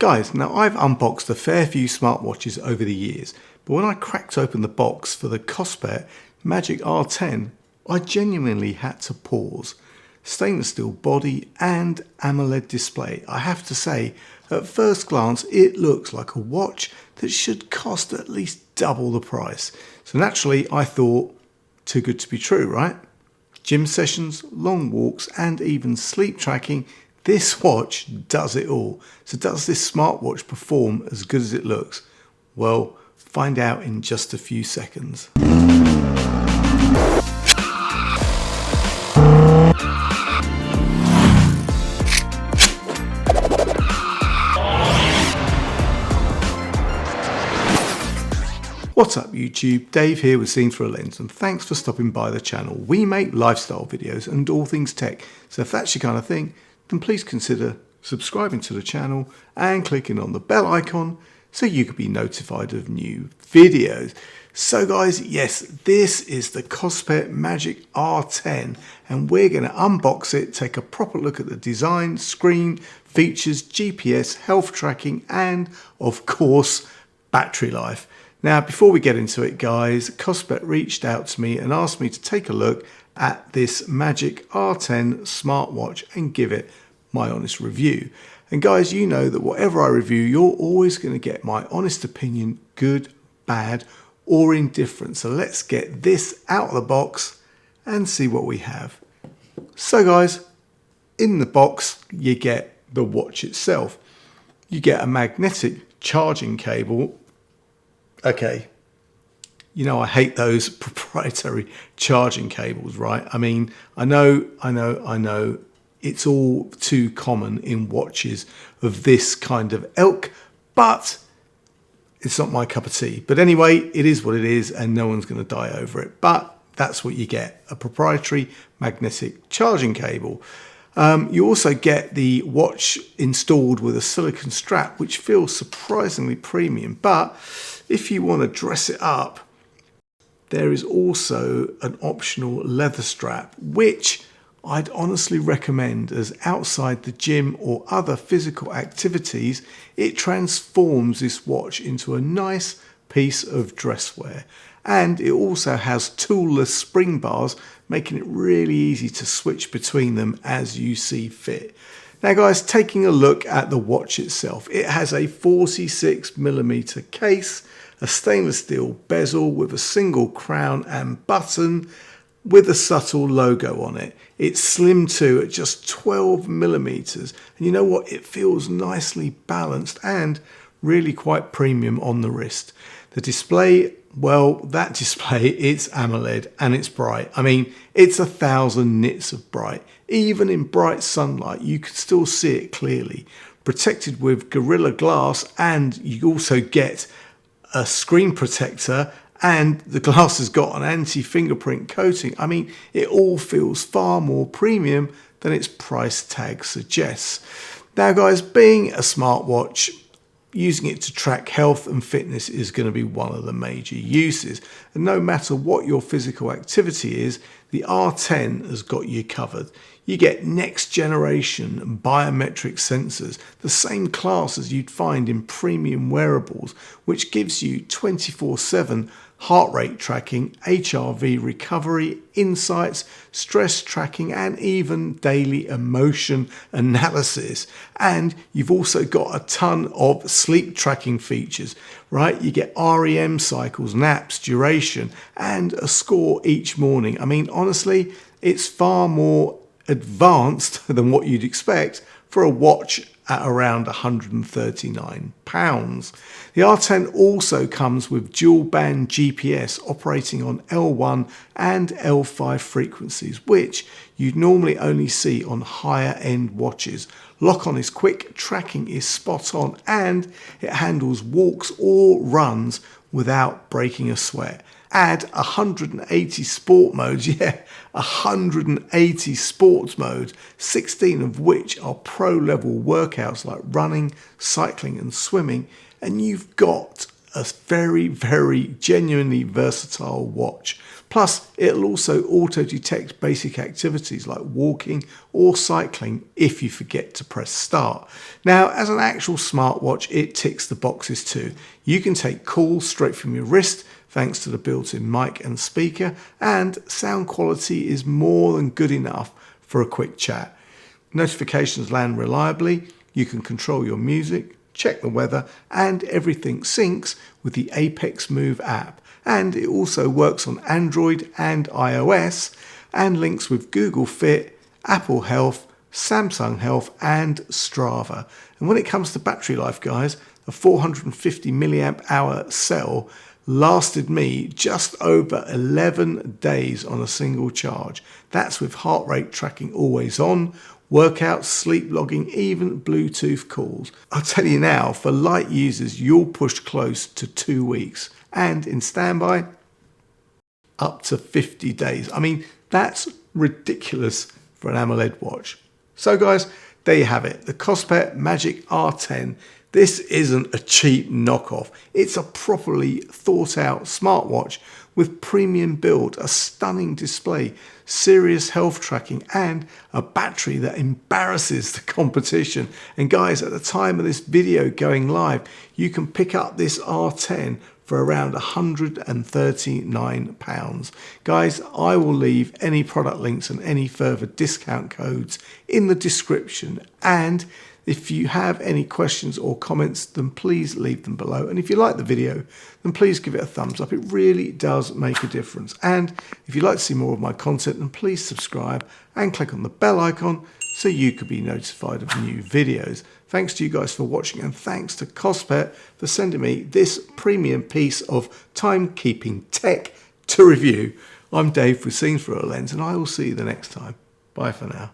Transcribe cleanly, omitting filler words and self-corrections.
Guys, now I've unboxed a fair few smartwatches over the years, but when I cracked open the box for the Kospet Magic R10, I genuinely had to pause. Stainless steel body and AMOLED display. I have to say, at first glance, it looks like a watch that should cost at least double the price. So naturally, I thought, too good to be true, right? Gym sessions, long walks, and even sleep tracking, this watch does it all. So does this smartwatch perform as good as it looks? Well, find out in just a few seconds. What's up YouTube, Dave here with Seen Through a Lens, and thanks for stopping by the channel. We make lifestyle videos and all things tech, so if that's your kind of thing, then please consider subscribing to the channel and clicking on the bell icon so you can be notified of new videos. So guys, yes, this is the Kospet Magic R10 and we're going to unbox it, take a proper look at the design, screen, features, GPS, health tracking, and of course, battery life. Now, before we get into it, guys, Kospet reached out to me and asked me to take a look at this Magic R10 smartwatch and give it my honest review. And guys, you know that whatever I review, you're always going to get my honest opinion, good, bad, or indifferent. So let's get this out of the box and see what we have. So guys, in the box, you get the watch itself. You get a magnetic charging cable. Okay, you know I hate those proprietary charging cables, right? I mean, I know, it's all too common in watches of this kind of ilk, but it's not my cup of tea. But anyway, it is what it is and no one's going to die over it. But that's what you get, a proprietary magnetic charging cable. You also get the watch installed with a silicone strap, which feels surprisingly premium. But if you want to dress it up, there is also an optional leather strap, which I'd honestly recommend, as outside the gym or other physical activities, it transforms this watch into a nice piece of dress wear. And it also has toolless spring bars, making it really easy to switch between them as you see fit. Now guys, taking a look at the watch itself, it has a 46mm case, a stainless steel bezel with a single crown and button with a subtle logo on it. It's slim too at just 12mm, and you know what, it feels nicely balanced and really quite premium on the wrist. The display, well, that display, it's AMOLED and it's bright. I mean, it's 1,000 nits of bright. Even in bright sunlight, you can still see it clearly. Protected with Gorilla Glass, and you also get a screen protector, and the glass has got an anti-fingerprint coating. I mean, it all feels far more premium than its price tag suggests. Now guys, being a smartwatch, using it to track health and fitness is going to be one of the major uses. And no matter what your physical activity is, the R10 has got you covered. You get next generation biometric sensors, the same class as you'd find in premium wearables, which gives you 24/7 heart rate tracking, HRV recovery, insights, stress tracking, and even daily emotion analysis. And you've also got a ton of sleep tracking features, right? You get REM cycles, naps, duration, and a score each morning. I mean, honestly, it's far more advanced than what you'd expect for a watch at around £139. The R10 also comes with dual band GPS operating on L1 and L5 frequencies, which you'd normally only see on higher end watches. Lock on is quick, tracking is spot on, and it handles walks or runs without breaking a sweat. Add 180 sport modes, 180 sports modes, 16 of which are pro level workouts like running, cycling and swimming, and you've got a very, very genuinely versatile watch. Plus, it'll also auto-detect basic activities like walking or cycling if you forget to press start. Now, as an actual smartwatch, it ticks the boxes too. You can take calls straight from your wrist thanks to the built-in mic and speaker, and sound quality is more than good enough for a quick chat. Notifications land reliably, you can control your music, check the weather, and everything syncs with the Apex Move app. And it also works on Android and iOS and links with Google Fit, Apple Health, Samsung Health, and Strava. And when it comes to battery life, guys, a 450 milliamp hour cell lasted me just over 11 days on a single charge. That's with heart rate tracking always on, workouts, sleep logging, even Bluetooth calls. I'll tell you now, for light users, you'll push close to 2 weeks. And in standby, up to 50 days. I mean, that's ridiculous for an AMOLED watch. So guys, there you have it, the Kospet Magic R10. This isn't a cheap knockoff. It's a properly thought out smartwatch with premium build, a stunning display, serious health tracking, and a battery that embarrasses the competition. And guys, at the time of this video going live, you can pick up this R10 for around £139. Guys, I will leave any product links and any further discount codes in the description. And if you have any questions or comments, then please leave them below. And if you like the video, then please give it a thumbs up. It really does make a difference. And if you'd like to see more of my content, then please subscribe and click on the bell icon so you could be notified of new videos. Thanks to you guys for watching, and thanks to Kospet for sending me this premium piece of timekeeping tech to review. I'm Dave with Scenes Through a Lens, and I will see you the next time. Bye for now.